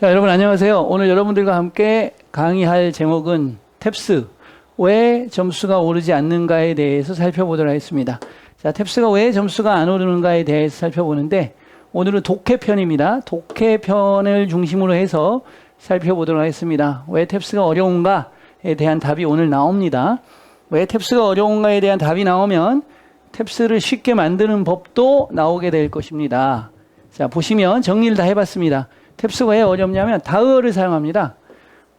자, 여러분 안녕하세요. 오늘 여러분들과 함께 강의할 제목은 탭스, 왜 점수가 오르지 않는가에 대해서 살펴보도록 하겠습니다. 자, 탭스가 왜 점수가 안 오르는가에 대해서 살펴보는데, 오늘은 독해편입니다. 독해편을 중심으로 해서 살펴보도록 하겠습니다. 왜 탭스가 어려운가에 대한 답이 오늘 나옵니다. 왜 탭스가 어려운가에 대한 답이 나오면 탭스를 쉽게 만드는 법도 나오게 될 것입니다. 자, 보시면 정리를 다 해봤습니다. 탭스가 왜 어렵냐면 다어를 사용합니다.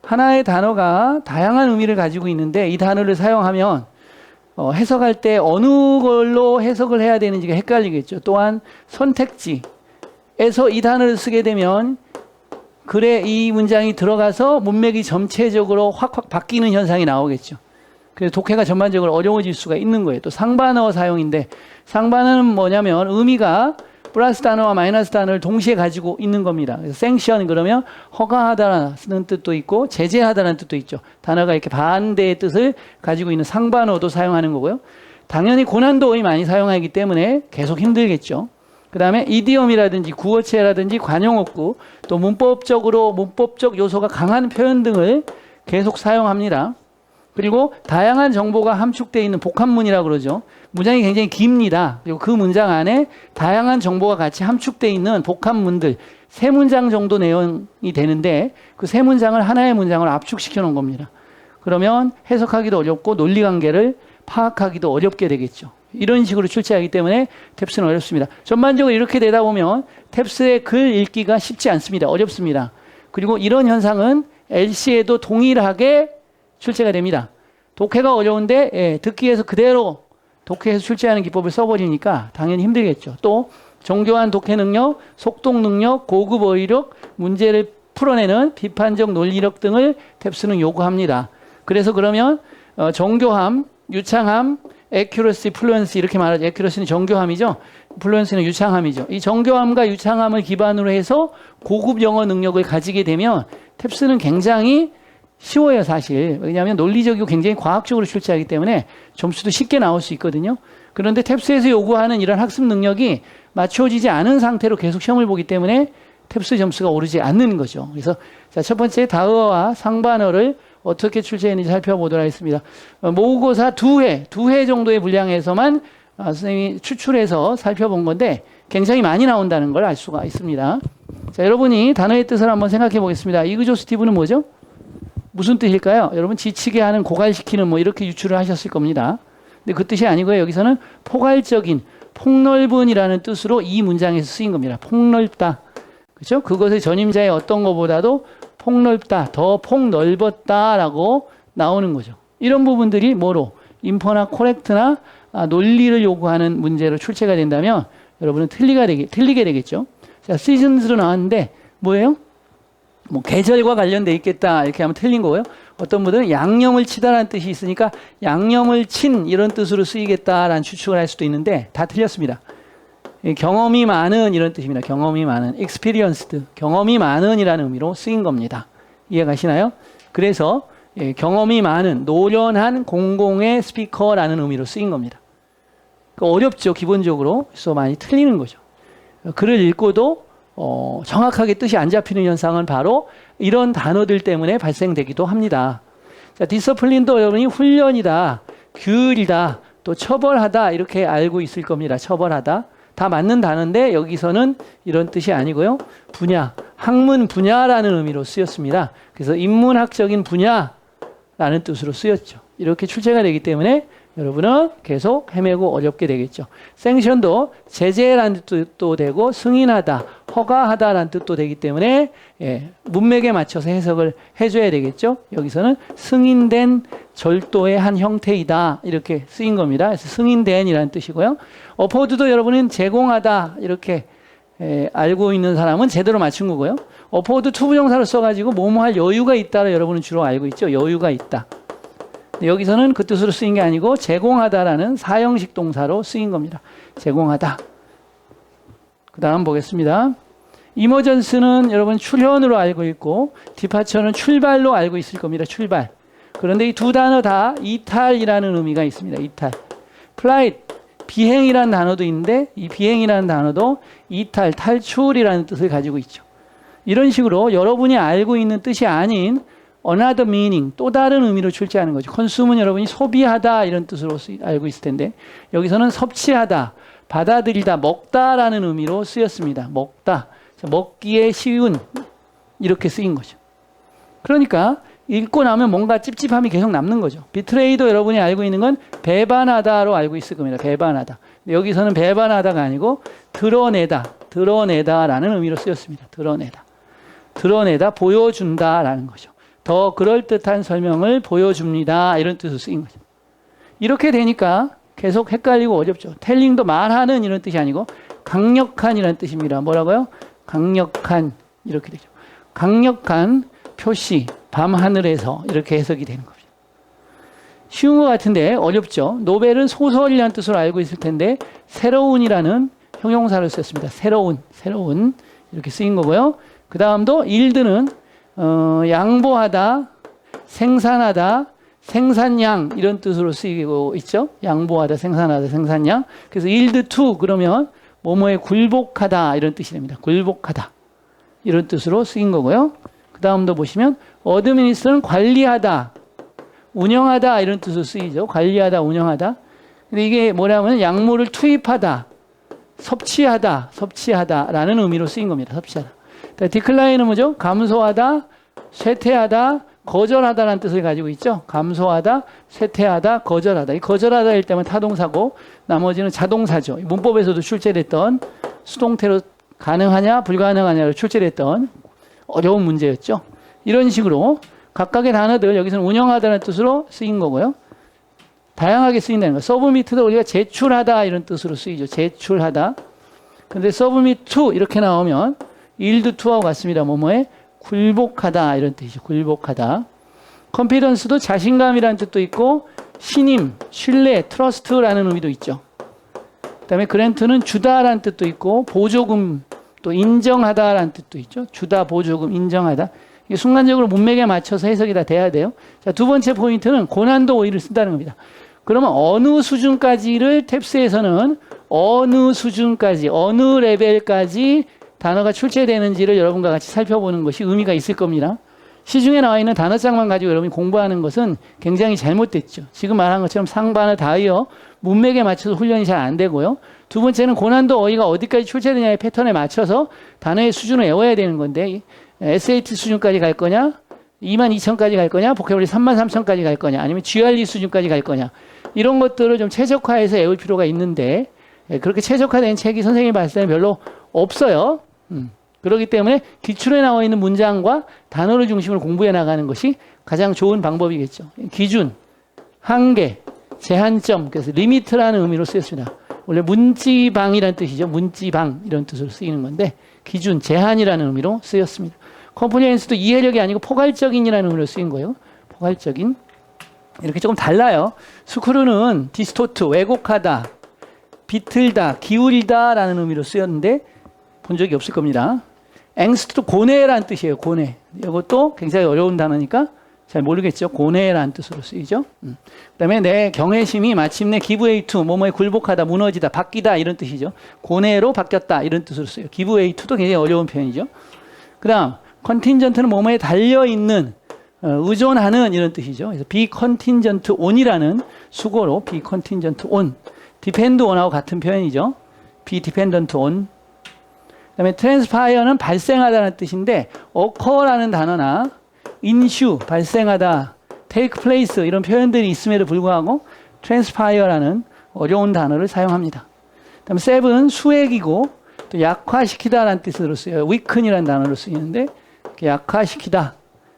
하나의 단어가 다양한 의미를 가지고 있는데 이 단어를 사용하면 해석할 때 어느 걸로 해석을 해야 되는지가 헷갈리겠죠. 또한 선택지에서 이 단어를 쓰게 되면 글에 이 문장이 들어가서 문맥이 전체적으로 확확 바뀌는 현상이 나오겠죠. 그래서 독해가 전반적으로 어려워질 수가 있는 거예요. 또 상반어 사용인데, 상반어는 뭐냐면 의미가 플러스 단어와 마이너스 단어를 동시에 가지고 있는 겁니다. 그래서 생션 그러면 허가하다라는 뜻도 있고 제재하다라는 뜻도 있죠. 단어가 이렇게 반대의 뜻을 가지고 있는 상반어도 사용하는 거고요. 당연히 고난도어에 많이 사용하기 때문에 계속 힘들겠죠. 그 다음에 이디엄이라든지 구어체라든지 관용어구, 또 문법적 요소가 강한 표현 등을 계속 사용합니다. 그리고 다양한 정보가 함축되어 있는 복합문이라고 그러죠. 문장이 굉장히 깁니다. 그리고 그 문장 안에 다양한 정보가 같이 함축되어 있는 복합문들, 3문장 정도 내용이 되는데 그 3문장을 하나의 문장으로 압축시켜 놓은 겁니다. 그러면 해석하기도 어렵고 논리관계를 파악하기도 어렵게 되겠죠. 이런 식으로 출제하기 때문에 탭스는 어렵습니다. 전반적으로 이렇게 되다 보면 탭스의 글 읽기가 쉽지 않습니다. 어렵습니다. 그리고 이런 현상은 LC에도 동일하게 출제가 됩니다. 독해가 어려운데 듣기에서 그대로 독해에서 출제하는 기법을 써버리니까 당연히 힘들겠죠. 또 정교한 독해 능력, 속독 능력, 고급 어휘력, 문제를 풀어내는 비판적 논리력 등을 탭스는 요구합니다. 그래서 그러면 정교함, 유창함, accuracy, fluency 이렇게 말하죠. accuracy는 정교함이죠. fluency는 유창함이죠. 이 정교함과 유창함을 기반으로 해서 고급 영어 능력을 가지게 되면 탭스는 굉장히 쉬워요, 사실. 왜냐하면 논리적이고 굉장히 과학적으로 출제하기 때문에 점수도 쉽게 나올 수 있거든요. 그런데 탭스에서 요구하는 이런 학습 능력이 맞춰지지 않은 상태로 계속 시험을 보기 때문에 탭스 점수가 오르지 않는 거죠. 그래서 자, 첫 번째 다어와 상반어를 어떻게 출제했는지 살펴보도록 하겠습니다. 모의고사 2회 정도의 분량에서만 선생님이 추출해서 살펴본 건데 굉장히 많이 나온다는 걸 알 수가 있습니다. 자, 여러분이 단어의 뜻을 한번 생각해 보겠습니다. 이그조스티브는 뭐죠? 무슨 뜻일까요? 여러분 지치게 하는, 고갈시키는 뭐 이렇게 유추를 하셨을 겁니다. 근데 그 뜻이 아니고요. 여기서는 포괄적인, 폭넓은이라는 뜻으로 이 문장에서 쓰인 겁니다. 폭넓다. 그렇죠? 그것의 전임자의 어떤 것보다도 폭넓다, 더 폭넓었다라고 나오는 거죠. 이런 부분들이 뭐로? 인퍼나 코렉트나 논리를 요구하는 문제로 출제가 된다면 여러분은 틀리게 되겠죠. 자, 시즌스로 나왔는데 뭐예요? 뭐 계절과 관련돼 있겠다 이렇게 하면 틀린 거고요. 어떤 분들은 양념을 치다라는 뜻이 있으니까 양념을 친 이런 뜻으로 쓰이겠다라는 추측을 할 수도 있는데 다 틀렸습니다. 경험이 많은 이런 뜻입니다. 경험이 많은, experienced, 경험이 많은 이라는 의미로 쓰인 겁니다. 이해가시나요? 그래서 경험이 많은, 노련한 공공의 스피커라는 의미로 쓰인 겁니다. 어렵죠, 기본적으로. 그래서 많이 틀리는 거죠. 글을 읽고도 정확하게 뜻이 안 잡히는 현상은 바로 이런 단어들 때문에 발생되기도 합니다. 자, 디서플린도 여러분이 훈련이다, 규율이다, 또 처벌하다 이렇게 알고 있을 겁니다. 처벌하다. 다 맞는 단어인데 여기서는 이런 뜻이 아니고요. 분야, 학문 분야라는 의미로 쓰였습니다. 그래서 인문학적인 분야라는 뜻으로 쓰였죠. 이렇게 출제가 되기 때문에 여러분은 계속 헤매고 어렵게 되겠죠. 생션도 제재라는 뜻도 되고 승인하다, 허가하다라는 뜻도 되기 때문에 문맥에 맞춰서 해석을 해줘야 되겠죠. 여기서는 승인된 절도의 한 형태이다 이렇게 쓰인 겁니다. 그래서 승인된이라는 뜻이고요. 어포드도 여러분은 제공하다 이렇게 알고 있는 사람은 제대로 맞춘 거고요. 어포드 투부정사를 써가지고 뭐뭐 할 여유가 있다를 여러분은 주로 알고 있죠. 여유가 있다. 여기서는 그 뜻으로 쓰인 게 아니고 제공하다라는 사형식 동사로 쓰인 겁니다. 제공하다. 그 다음 보겠습니다. 이머전스는 여러분 출현으로 알고 있고 디파처는 출발로 알고 있을 겁니다. 출발. 그런데 이 두 단어 다 이탈이라는 의미가 있습니다. 이탈. 플라이트, 비행이라는 단어도 있는데 이 비행이라는 단어도 이탈, 탈출이라는 뜻을 가지고 있죠. 이런 식으로 여러분이 알고 있는 뜻이 아닌 another meaning, 또 다른 의미로 출제하는 거죠. consume은 여러분이 소비하다 이런 뜻으로 알고 있을 텐데 여기서는 섭취하다, 받아들이다, 먹다라는 의미로 쓰였습니다. 먹다, 먹기에 쉬운 이렇게 쓰인 거죠. 그러니까 읽고 나면 뭔가 찝찝함이 계속 남는 거죠. 비트레이도 여러분이 알고 있는 건 배반하다로 알고 있을 겁니다. 배반하다. 여기서는 배반하다가 아니고 드러내다라는 의미로 쓰였습니다. 드러내다, 보여준다라는 거죠. 더 그럴듯한 설명을 보여줍니다. 이런 뜻으로 쓰인 거죠. 이렇게 되니까 계속 헷갈리고 어렵죠. 텔링도 말하는 이런 뜻이 아니고 강력한 이라는 뜻입니다. 뭐라고요? 강력한 이렇게 되죠. 강력한 표시, 밤하늘에서 이렇게 해석이 되는 겁니다. 쉬운 것 같은데 어렵죠. 노벨은 소설이라는 뜻으로 알고 있을 텐데 새로운이라는 형용사를 썼습니다. 새로운 이렇게 쓰인 거고요. 그 다음도 일드는 양보하다, 생산하다, 생산량 이런 뜻으로 쓰이고 있죠. 양보하다, 생산하다, 생산량. 그래서 일드 투 그러면 뭐뭐에 굴복하다 이런 뜻이 됩니다. 굴복하다 이런 뜻으로 쓰인 거고요. 그 다음도 보시면 어드미니스트는 관리하다, 운영하다 이런 뜻으로 쓰이죠. 관리하다, 운영하다. 근데 이게 뭐냐면 약물을 투입하다, 섭취하다라는 의미로 쓰인 겁니다. 섭취하다. 디클라인은 뭐죠? 감소하다, 쇠퇴하다, 거절하다라는 뜻을 가지고 있죠. 감소하다, 쇠퇴하다, 거절하다. 이 거절하다일 때만 타동사고 나머지는 자동사죠. 문법에서도 출제됐던 수동태로 가능하냐 불가능하냐로 출제됐던 어려운 문제였죠. 이런 식으로 각각의 단어들 여기서는 운영하다는 뜻으로 쓰인 거고요. 다양하게 쓰인다는 거예요. 서브미트도 우리가 제출하다 이런 뜻으로 쓰이죠. 제출하다. 근데 서브미트 투 이렇게 나오면 일드 투하고 같습니다. 뭐뭐에 굴복하다 이런 뜻이죠. 굴복하다. 컨피던스도 자신감이라는 뜻도 있고 신임, 신뢰, 트러스트라는 의미도 있죠. 그 다음에 그랜트는 주다라는 뜻도 있고 보조금 또 인정하다라는 뜻도 있죠. 주다, 보조금, 인정하다. 이게 순간적으로 문맥에 맞춰서 해석이 다 돼야 돼요. 자, 두 번째 포인트는 고난도 오이를 쓴다는 겁니다. 그러면 어느 수준까지를 탭스에서는 어느 수준까지, 어느 레벨까지 단어가 출제되는지를 여러분과 같이 살펴보는 것이 의미가 있을 겁니다. 시중에 나와 있는 단어장만 가지고 여러분이 공부하는 것은 굉장히 잘못됐죠. 지금 말한 것처럼 상반어, 다이어, 문맥에 맞춰서 훈련이 잘 안 되고요. 두 번째는 고난도 어휘가 어디까지 출제되냐의 패턴에 맞춰서 단어의 수준을 외워야 되는 건데 SAT 수준까지 갈 거냐, 22,000까지 갈 거냐, 보케블러리 33,000까지 갈 거냐, 아니면 GRE 수준까지 갈 거냐 이런 것들을 좀 최적화해서 외울 필요가 있는데 그렇게 최적화된 책이 선생님이 봤을 때는 별로 없어요. 그렇기 때문에 기출에 나와 있는 문장과 단어를 중심으로 공부해 나가는 것이 가장 좋은 방법이겠죠. 기준, 한계, 제한점, 그래서 리미트라는 의미로 쓰였습니다. 원래 문지방이라는 뜻이죠. 문지방 이런 뜻으로 쓰이는 건데 기준, 제한이라는 의미로 쓰였습니다. 컴플리언스도 이해력이 아니고 포괄적인이라는 의미로 쓰인 거예요. 포괄적인. 이렇게 조금 달라요. 스크루는 디스토트, 왜곡하다, 비틀다, 기울이다 라는 의미로 쓰였는데 본 적이 없을 겁니다. 앵스트도 고뇌라는 뜻이에요. 고뇌. 이것도 굉장히 어려운 단어니까 잘 모르겠죠. 고뇌라는 뜻으로 쓰이죠. 그 다음에 내 경외심이 마침내 기브웨이 투, 뭐뭐에 굴복하다, 무너지다, 바뀌다 이런 뜻이죠. 고뇌로 바뀌었다 이런 뜻으로 쓰여요. 기브웨이 투도 굉장히 어려운 표현이죠. 그 다음 컨틴전트는 뭐뭐에 달려있는, 의존하는 이런 뜻이죠. 그래서 be contingent on이라는 수고로 be contingent on, depend on하고 같은 표현이죠. be dependent on. 그 다음에 transpire는 발생하다는 뜻인데 occur라는 단어나 ensue, 발생하다, take place 이런 표현들이 있음에도 불구하고 transpire라는 어려운 단어를 사용합니다. 그 다음에 seven, 수액이고 또 약화시키다라는 뜻으로 쓰여요. weaken이라는 단어로 쓰이는데 약화시키다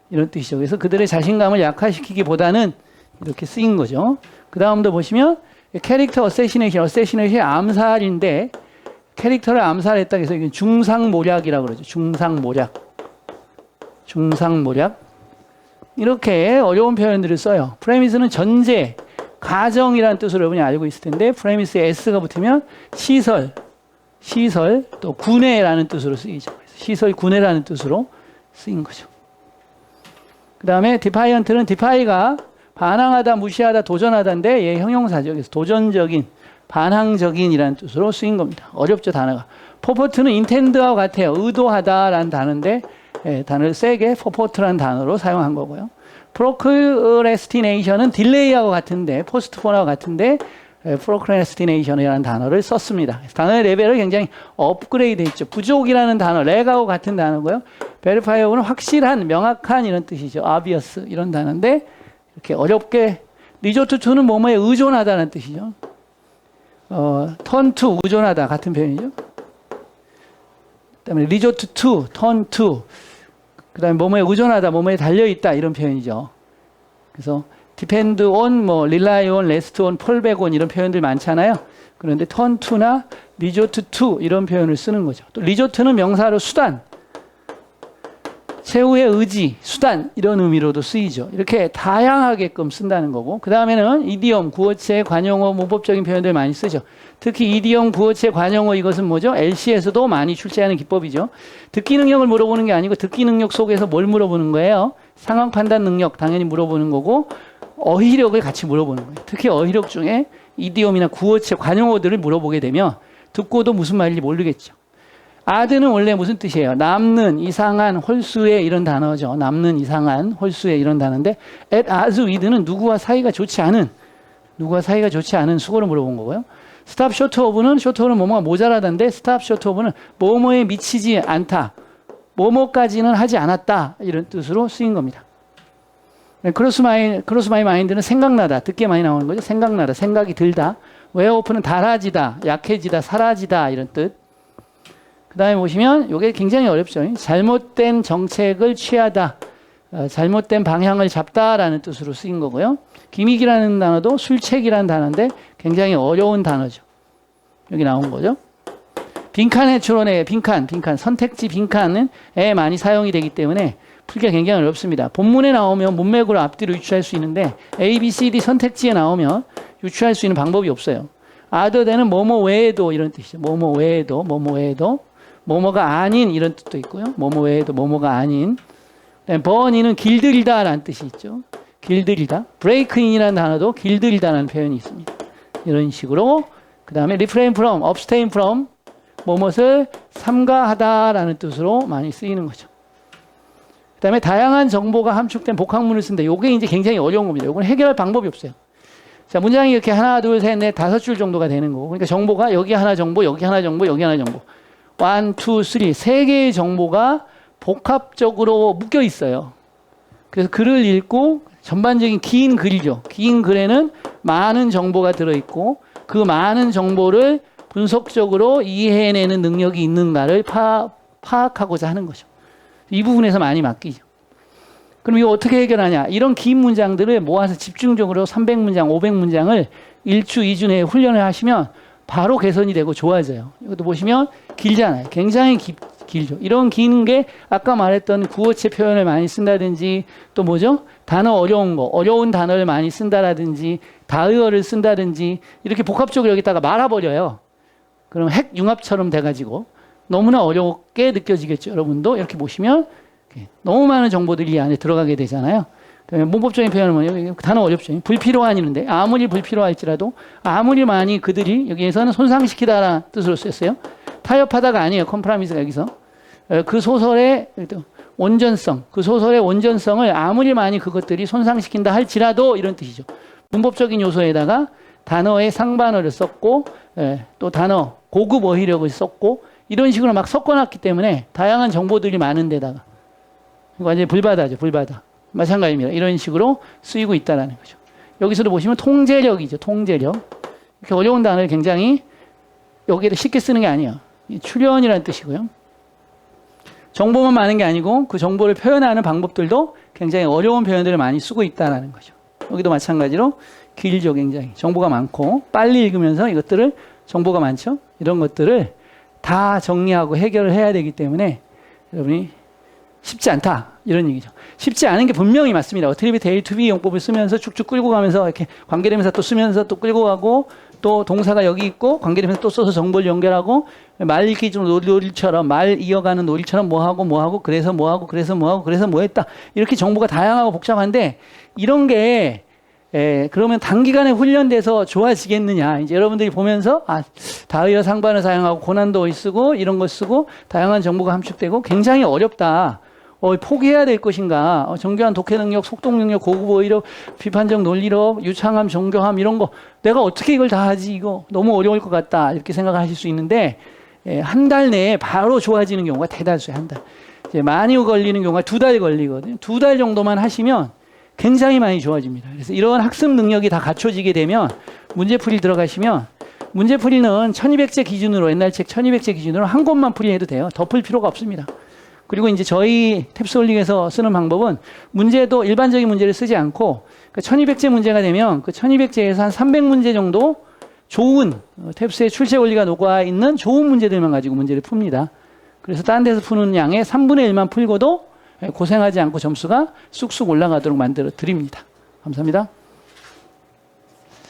이런 뜻이죠. 그래서 그들의 자신감을 약화시키기보다는 이렇게 쓰인 거죠. 그 다음도 보시면 캐릭터 어세시네이션이 암살인데 캐릭터를 암살했다 해서 이게 중상모략이라고 그러죠. 중상모략. 이렇게 어려운 표현들을 써요. 프레미스는 전제, 가정이라는 뜻으로 여러분이 알고 있을 텐데 프레미스에 S가 붙으면 시설, 또 군해라는 뜻으로 쓰이죠. 시설, 군해라는 뜻으로 쓰인 거죠. 그 다음에 디파이언트는 디파이가 반항하다, 무시하다, 도전하다인데 얘 형용사죠. 그래서 도전적인, 반항적인이라는 뜻으로 쓰인 겁니다. 어렵죠, 단어가. purport는 intend와 같아요. 의도하다라는 단어인데 단어를 세게 purport라는 단어로 사용한 거고요. procrastination은 delay하고 같은데 postpone하고 같은데 procrastination이라는 단어를 썼습니다. 단어의 레벨을 굉장히 업그레이드 했죠. 부족이라는 단어, 렉하고 같은 단어고요. verify하고는 확실한, 명확한 이런 뜻이죠. obvious 이런 단어인데 이렇게 어렵게 resort to는 뭐뭐에 의존하다는 뜻이죠. turn to 의존하다 같은 표현이죠. 그다음에 resort to, turn to 그다음에 뭐뭐에 의존하다, 뭐뭐에 달려있다 이런 표현이죠. 그래서 depend on, 뭐 rely on, rest on, fall back on 이런 표현들 많잖아요. 그런데 turn to나 resort to 이런 표현을 쓰는 거죠. 또 resort는 명사로 수단, 최후의 의지, 수단 이런 의미로도 쓰이죠. 이렇게 다양하게끔 쓴다는 거고 그 다음에는 이디엄, 구어체, 관용어, 문법적인 표현들 많이 쓰죠. 특히 이디엄, 구어체, 관용어 이것은 뭐죠? LC에서도 많이 출제하는 기법이죠. 듣기 능력을 물어보는 게 아니고 듣기 능력 속에서 뭘 물어보는 거예요? 상황 판단 능력 당연히 물어보는 거고 어휘력을 같이 물어보는 거예요. 특히 어휘력 중에 이디엄이나 구어체, 관용어들을 물어보게 되면 듣고도 무슨 말인지 모르겠죠. 아드는 원래 무슨 뜻이에요? 남는, 이상한, 홀수의 이런 단어죠. 남는, 이상한, 홀수의 이런 단어인데 at as with는 누구와 사이가 좋지 않은 수고를 물어본 거고요. stop short of는 short of는 뭐뭐가 모자라다인데 stop short of는 뭐뭐에 미치지 않다. 뭐뭐까지는 하지 않았다. 이런 뜻으로 쓰인 겁니다. 크로스 마이 마인드는 생각나다. 듣게 많이 나오는 거죠. 생각나다. 생각이 들다. wear off는 달아지다. 약해지다. 사라지다. 이런 뜻. 그 다음에 보시면 이게 굉장히 어렵죠. 잘못된 정책을 취하다. 잘못된 방향을 잡다라는 뜻으로 쓰인 거고요. 기믹이라는 단어도 술책이라는 단어인데 굉장히 어려운 단어죠. 여기 나온 거죠. 빈칸에 추론해. 빈칸. 선택지 빈칸은 많이 사용이 되기 때문에 풀기가 굉장히 어렵습니다. 본문에 나오면 문맥으로 앞뒤로 유추할 수 있는데 A, B, C, D 선택지에 나오면 유추할 수 있는 방법이 없어요. other than은 뭐뭐 외에도 이런 뜻이죠. 뭐뭐 외에도 뭐뭐가 아닌 이런 뜻도 있고요. 뭐뭐 외에도 뭐뭐가 아닌. burn이는 길들이다라는 뜻이 있죠. 길들이다. break in이라는 단어도 길들이다라는 표현이 있습니다. 이런 식으로. 그 다음에 refrain from, abstain from 뭐뭇을 삼가하다라는 뜻으로 많이 쓰이는 거죠. 그 다음에 다양한 정보가 함축된 복합문을 쓴다. 이게 이제 굉장히 어려운 겁니다. 이건 해결할 방법이 없어요. 자, 문장이 이렇게 하나, 둘, 셋, 넷, 5줄 정도가 되는 거고. 그러니까 정보가 여기 하나 정보, 여기 하나 정보, 여기 하나 정보. 1, 2, 3, 3개의 정보가 복합적으로 묶여 있어요. 그래서 글을 읽고 전반적인 긴 글이죠. 긴 글에는 많은 정보가 들어있고 그 많은 정보를 분석적으로 이해해내는 능력이 있는가를 파악하고자 하는 거죠. 이 부분에서 많이 맡기죠. 그럼 이거 어떻게 해결하냐? 이런 긴 문장들을 모아서 집중적으로 300문장, 500문장을 1주, 2주 내에 훈련을 하시면 바로 개선이 되고 좋아져요. 이것도 보시면 길잖아요. 굉장히 길죠. 이런 긴 게 아까 말했던 구어체 표현을 많이 쓴다든지 또 뭐죠? 단어 어려운 단어를 많이 쓴다라든지 다의어를 쓴다든지 이렇게 복합적으로 여기다가 말아버려요. 그럼 핵융합처럼 돼가지고 너무나 어렵게 느껴지겠죠. 여러분도 이렇게 보시면 너무 많은 정보들이 이 안에 들어가게 되잖아요. 문법적인 표현은 뭐냐면 단어 어렵죠. 불필요한이는데 아무리 불필요할지라도 아무리 많이 그들이 여기에서는 손상시키다라는 뜻으로 쓰였어요. 타협하다가 아니에요. 컴프라미스가 여기서. 그 소설의 온전성, 그 소설의 온전성을 아무리 많이 그것들이 손상시킨다 할지라도 이런 뜻이죠. 문법적인 요소에다가 단어의 상반어를 썼고 또 단어 고급 어휘력을 썼고 이런 식으로 막 섞어놨기 때문에 다양한 정보들이 많은 데다가 완전히 불바다죠. 불바다. 마찬가지입니다. 이런 식으로 쓰이고 있다는 거죠. 여기서도 보시면 통제력이죠. 통제력. 이렇게 어려운 단어를 굉장히 여기를 쉽게 쓰는 게 아니에요. 출연이라는 뜻이고요. 정보만 많은 게 아니고 그 정보를 표현하는 방법들도 굉장히 어려운 표현들을 많이 쓰고 있다는 거죠. 여기도 마찬가지로 길죠. 굉장히. 정보가 많고 빨리 읽으면서 이것들을 정보가 많죠. 이런 것들을 다 정리하고 해결을 해야 되기 때문에 여러분이 쉽지 않다. 이런 얘기죠. 쉽지 않은 게 분명히 맞습니다. 어트리뷰트 A to B 용법을 쓰면서 쭉쭉 끌고 가면서 이렇게 관계대명사 또 쓰면서 또 끌고 가고 또 동사가 여기 있고 관계대명사 또 써서 정보를 연결하고 말 읽기 좀 놀이처럼 말 이어가는 놀이처럼 뭐하고 그래서 뭐하고 그래서 뭐하고 그래서 뭐 했다. 이렇게 정보가 다양하고 복잡한데 이런 게 그러면 단기간에 훈련돼서 좋아지겠느냐. 이제 여러분들이 보면서, 다이어 상반을 사용하고 고난도 쓰고 이런 거 쓰고 다양한 정보가 함축되고 굉장히 어렵다. 포기해야 될 것인가. 정교한 독해 능력, 속독 능력, 고급 어휘력, 비판적 논리력, 유창함, 정교함 이런 거 내가 어떻게 이걸 다 하지? 이거 너무 어려울 것 같다. 이렇게 생각하실 수 있는데 한 달 내에 바로 좋아지는 경우가 대다수예요. 한 달. 이제 많이 걸리는 경우가 2달 걸리거든요. 2달 정도만 하시면 굉장히 많이 좋아집니다. 그래서 이런 학습 능력이 다 갖춰지게 되면 문제풀이 들어가시면 문제풀이는 1200제 기준으로 옛날 책 1200제 기준으로 한 곳만 풀이해도 돼요. 더 풀 필요가 없습니다. 그리고 이제 저희 탭스홀릭에서 쓰는 방법은 문제도 일반적인 문제를 쓰지 않고 1200제 문제가 되면 그 1200제에서 한 300문제 정도 좋은 탭스의 출제 원리가 녹아 있는 좋은 문제들만 가지고 문제를 풉니다. 그래서 다른 데서 푸는 양의 3분의 1만 풀고도 고생하지 않고 점수가 쑥쑥 올라가도록 만들어 드립니다. 감사합니다.